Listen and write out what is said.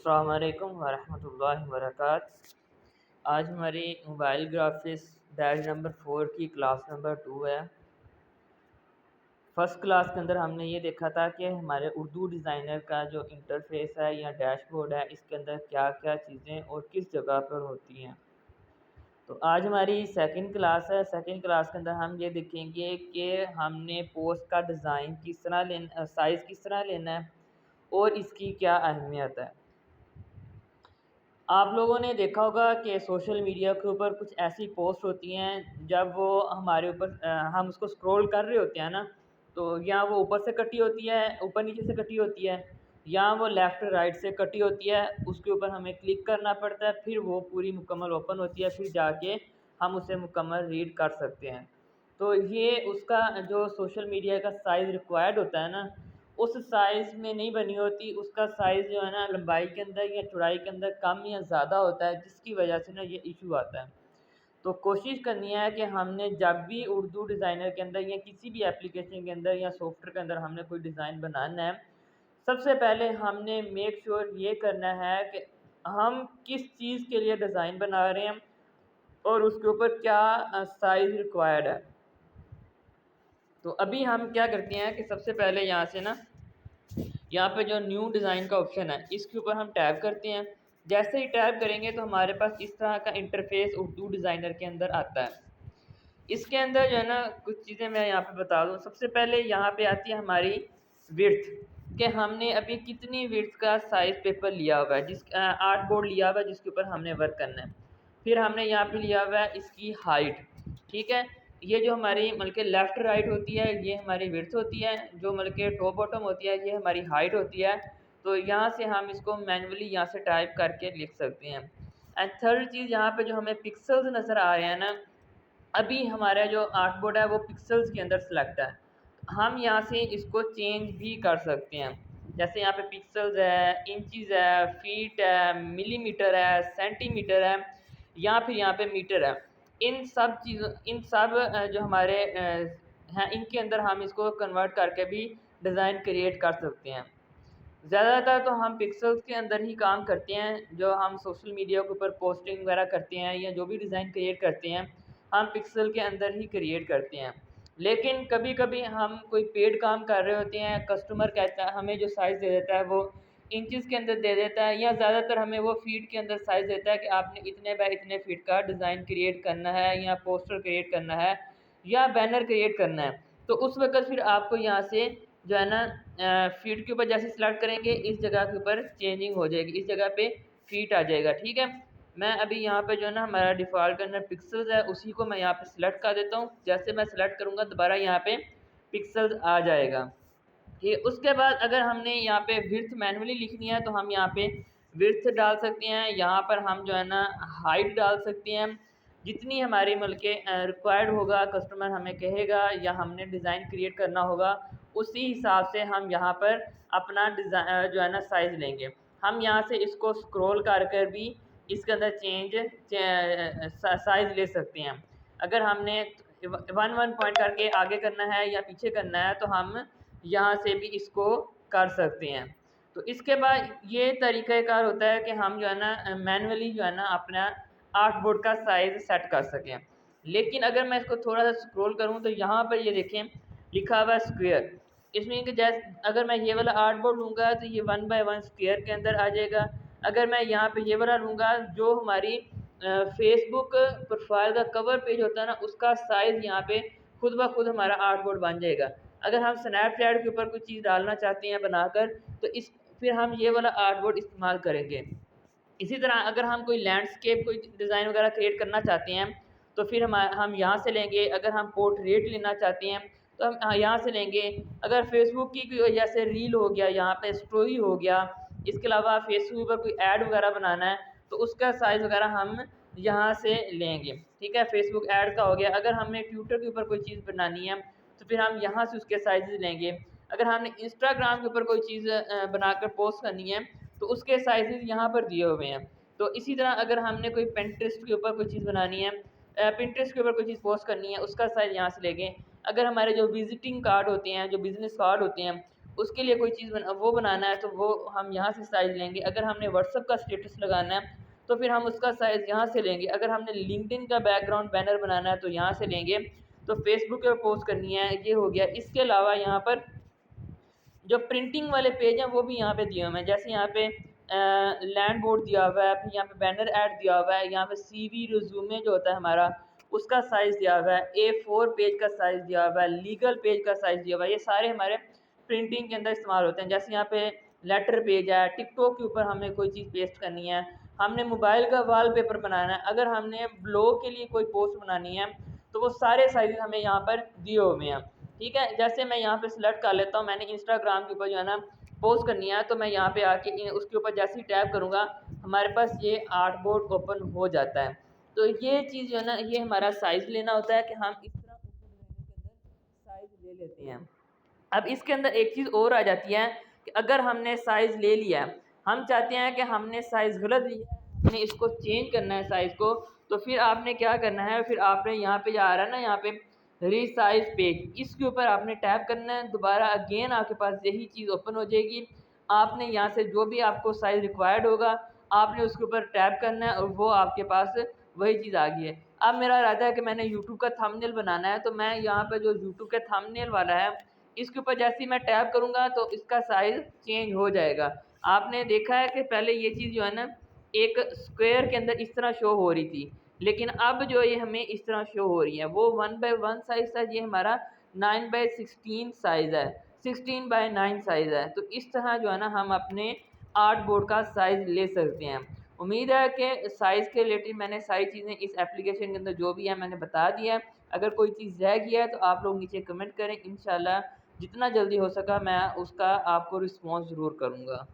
अस्सलाम वालेकुम वरहमतुल्लाहि वबरकात। आज हमारी मोबाइल ग्राफिक्स बैच नंबर 4 की क्लास नंबर 2 है। फ़र्स्ट क्लास के अंदर हमने ये देखा था कि हमारे उर्दू डिज़ाइनर का जो इंटरफेस है या डैशबोर्ड है, इसके अंदर क्या-क्या चीज़ें और किस जगह पर होती हैं। तो आज हमारी सेकंड क्लास है। सेकंड क्लास के अंदर हम ये देखेंगे कि हमने पोस्ट का डिज़ाइन किस तरह लेना, साइज़ किस तरह लेना है और इसकी क्या अहमियत है। आप लोगों ने देखा होगा कि सोशल मीडिया के ऊपर कुछ ऐसी पोस्ट होती हैं, जब वो हमारे ऊपर हम उसको स्क्रॉल कर रहे होते हैं ना, तो या वो ऊपर से कटी होती है, ऊपर नीचे से कटी होती है, या वो लेफ़्ट राइट से कटी होती है। उसके ऊपर हमें क्लिक करना पड़ता है, फिर वो पूरी मुकम्मल ओपन होती है, फिर जाके हम उसे मुकम्मल रीड कर सकते हैं। तो ये उसका जो सोशल मीडिया का साइज़ रिक्वायर्ड होता है ना, उस साइज़ में नहीं बनी होती। उसका साइज़ जो है ना, लंबाई के अंदर या चौड़ाई के अंदर कम या ज़्यादा होता है, जिसकी वजह से ना ये इशू आता है। तो कोशिश करनी है कि हमने जब भी उर्दू डिज़ाइनर के अंदर या किसी भी एप्लीकेशन के अंदर या सॉफ्टवेयर के अंदर हमने कोई डिज़ाइन बनाना है, सबसे पहले हमने मेक श्योर ये करना है कि हम किस चीज़ के लिए डिज़ाइन बना रहे हैं और उसके ऊपर क्या साइज़ रिक्वायर्ड है। तो अभी हम क्या करते हैं कि सबसे पहले यहाँ से ना, यहाँ पे जो न्यू डिज़ाइन का ऑप्शन है, इसके ऊपर हम टैप करते हैं। जैसे ही टैप करेंगे तो हमारे पास इस तरह का इंटरफेस उर्दू डिज़ाइनर के अंदर आता है। इसके अंदर जो है ना, कुछ चीज़ें मैं यहाँ पे बता दूँ। सबसे पहले यहाँ पे आती है हमारी विड्थ, कि हमने अभी कितनी विड्थ का साइज़ पेपर लिया हुआ है, आर्ट बोर्ड लिया हुआ है जिसके ऊपर हमने वर्क करना है। फिर हमने यहाँ पे लिया हुआ है इसकी हाइट, ठीक है। ये जो हमारी मतलब कि लेफ़्ट राइट होती है, ये हमारी विड्थ होती है। जो मतलब कि टॉप बॉटम होती है, ये हमारी हाइट होती है। तो यहाँ से हम इसको मैनुअली यहाँ से टाइप करके लिख सकते हैं। एंड थर्ड चीज़, यहाँ पे जो हमें पिक्सेल्स नज़र आ रहे हैं ना, अभी हमारा जो आर्ट बोर्ड है वो पिक्सेल्स के अंदर सेलेक्ट है। हम यहाँ से इसको चेंज भी कर सकते हैं। जैसे यहाँ पे पिक्सेल्स है, इंचज़ है, फीट है, मिलीमीटर है, सेंटीमीटर है, या फिर यहाँ पे मीटर है। इन सब जो हमारे हैं, इनके अंदर हम इसको कन्वर्ट करके भी डिज़ाइन क्रिएट कर सकते हैं। ज़्यादातर तो हम पिक्सेल्स के अंदर ही काम करते हैं। जो हम सोशल मीडिया के ऊपर पोस्टिंग वगैरह करते हैं या जो भी डिज़ाइन क्रिएट करते हैं, हम पिक्सल के अंदर ही क्रिएट करते हैं। लेकिन कभी-कभी हम कोई पेड काम कर रहे होते हैं, कस्टमर कहता है, हमें जो साइज़ दे देता है वो इंचज़ के अंदर दे देता है, या ज़्यादातर हमें वो फ़ीट के अंदर साइज़ देता है कि आपने इतने बाय इतने फ़ीट का डिज़ाइन क्रिएट करना है, या पोस्टर क्रिएट करना है, या बैनर क्रिएट करना है। तो उस वक़्त फिर आपको यहाँ से जो है ना, फ़ीट के ऊपर जैसे सेलेक्ट करेंगे, इस जगह के ऊपर चेंजिंग हो जाएगी, इस जगह पे फ़ीट आ जाएगा, ठीक है। मैं अभी यहाँ पे जो है ना, हमारा डिफ़ॉल्ट के अंदर पिक्सेल्स है, उसी को मैं यहाँ पे सिलेक्ट कर देता हूँ। जैसे मैं सिलेक्ट करूँगा, दोबारा यहाँ पे पिक्सेल्स आ जाएगा। ये उसके बाद अगर हमने यहाँ पे विड्थ मैनुअली लिखनी है, तो हम यहाँ पे विड्थ डाल सकते हैं। यहाँ पर हम जो है ना, हाइट डाल सकते हैं। जितनी हमारी मतलब के रिक्वायर्ड होगा, कस्टमर हमें कहेगा या हमने डिज़ाइन क्रिएट करना होगा, उसी हिसाब से हम यहाँ पर अपना जो है ना, साइज़ लेंगे। हम यहाँ से इसको स्क्रॉल कर भी इसके अंदर साइज़ ले सकते हैं। अगर हमने 1 पॉइंट करके आगे करना है या पीछे करना है, तो हम यहाँ से भी इसको कर सकते हैं। तो इसके बाद ये तरीक़ाकार होता है कि हम जो है ना, मैनुअली जो है ना, अपना आर्ट बोर्ड का साइज़ सेट कर सकें। लेकिन अगर मैं इसको थोड़ा-सा स्क्रॉल करूँ, तो यहाँ पर ये देखें लिखा हुआ है स्क्वायर। इसमें कि अगर मैं ये वाला आर्ट बोर्ड लूँगा, तो ये 1 बाय 1 स्क्वायर के अंदर आ जाएगा। अगर मैं यहाँ पे ये वाला लूँगा, जो हमारी फ़ेसबुक प्रोफ़ाइल का कवर पेज होता है ना, उसका साइज़ यहाँ पे खुद ब खुद हमारा आर्ट बोर्ड बन जाएगा। अगर हम स्नैपचैट के ऊपर कोई चीज़ डालना चाहते हैं बनाकर, तो फिर हम ये वाला आर्ट बोर्ड इस्तेमाल करेंगे। इसी तरह अगर हम कोई लैंडस्केप कोई डिज़ाइन वगैरह क्रिएट करना चाहते हैं, तो फिर हम यहाँ से लेंगे। अगर हम पोर्ट्रेट लेना चाहते हैं, तो हम यहाँ से लेंगे। अगर फ़ेसबुक की कोई जैसे रील हो गया, यहाँ पे स्टोरी हो गया, इसके अलावा फ़ेसबुक पर कोई ऐड वगैरह बनाना है, तो उसका साइज़ वगैरह हम यहाँ से लेंगे, ठीक है। फ़ेसबुक ऐड का हो गया। अगर हमने ट्विटर के ऊपर कोई चीज़ बनानी है, तो फिर हम यहाँ से उसके साइज़ लेंगे। अगर हमने इंस्टाग्राम के ऊपर कोई चीज़ बनाकर पोस्ट करनी है, तो उसके साइज़ यहाँ पर दिए हुए हैं। तो इसी तरह अगर हमने कोई पिंटरेस्ट के ऊपर कोई चीज़ बनानी है, पिंटरेस्ट के ऊपर कोई चीज़ पोस्ट करनी है, उसका साइज़ यहाँ से लेंगे। अगर हमारे जो विज़िटिंग कार्ड होते हैं, जो बिज़नेस कार्ड होते हैं, उसके लिए कोई चीज़ वो बनाना है तो वो हम यहाँ से साइज़ लेंगे। अगर हमने व्हाट्सएप का स्टेटस लगाना है तो फिर हम उसका साइज़ यहाँ से लेंगे। अगर हमने लिंक्डइन का बैकग्राउंड बैनर बनाना है तो यहाँ से लेंगे। तो फेसबुक पे पोस्ट करनी है, ये हो गया। इसके अलावा यहाँ पर जो प्रिंटिंग वाले पेज हैं वो भी यहाँ पे दिए हुए हैं। जैसे यहाँ पे लैंड बोर्ड दिया हुआ है, फिर यहाँ पे बैनर ऐड दिया हुआ है, यहाँ पे सीवी रिज्यूमे जो होता है हमारा उसका साइज़ दिया हुआ है, A4 पेज का साइज़ दिया हुआ है, लीगल पेज का साइज़ दिया हुआ है। ये सारे हमारे प्रिंटिंग के अंदर इस्तेमाल होते हैं। जैसे यहाँ पे लेटर पेज है, टिकटॉक के ऊपर हमें कोई चीज़ पेस्ट करनी है, हमने मोबाइल का वॉलपेपर बनाना है, अगर हमने ब्लॉग के लिए कोई पोस्ट बनानी है तो वो सारे साइज़ हमें यहाँ पर दिए हुए हैं। ठीक है, जैसे मैं यहाँ पे सिलेक्ट कर लेता हूँ, मैंने इंस्टाग्राम के ऊपर जो है ना पोस्ट करनी है, तो मैं यहाँ पे आके उसके ऊपर जैसे ही टैप करूँगा हमारे पास ये आर्टबोर्ड ओपन हो जाता है। तो ये चीज़ जो है ना, ये हमारा साइज़ लेना होता है कि हम इस तरह ऊपर डिज़ाइनिंग के अंदर साइज़ ले लेते हैं। अब इसके अंदर एक चीज़ और आ जाती है कि अगर हमने साइज़ ले लिया, हम चाहते हैं कि हमने साइज़ गलत लिया है, हमने इसको चेंज करना है साइज़ को, तो फिर आपने क्या करना है, फिर आपने यहाँ पे जो आ रहा है ना, यहाँ पे रीसाइज़ पेज, इसके ऊपर आपने टैप करना है। दोबारा अगेन आपके पास यही चीज़ ओपन हो जाएगी। आपने यहाँ से जो भी आपको साइज़ रिक्वायर्ड होगा, आपने उसके ऊपर टैप करना है और वो आपके पास वही चीज़ आ गई है। अब मेरा इरादा है कि मैंने यूट्यूब का थंबनेल बनाना है, तो मैं यहाँ पे जो यूट्यूब का थंबनेल वाला है, इसके ऊपर जैसे ही मैं टैप करूँगा तो इसका साइज़ चेंज हो जाएगा। आपने देखा है कि पहले ये चीज़ जो है ना, एक स्क्वायर के अंदर इस तरह शो हो रही थी, लेकिन अब जो ये हमें इस तरह शो हो रही है वो 1/1 साइज़ था, ये हमारा 9/16 साइज़ है, 16/9 साइज़ है। तो इस तरह जो है ना हम अपने आर्ट बोर्ड का साइज़ ले सकते हैं। उम्मीद है कि साइज़ के रिलेटेड मैंने सारी चीज़ें इस एप्लीकेशन के अंदर जो भी है मैंने बता दिया है। अगर कोई चीज़ रह गया है तो आप लोग नीचे कमेंट करें, इंशाल्लाह जितना जल्दी हो सका मैं उसका आपको रिस्पॉन्स ज़रूर करूँगा।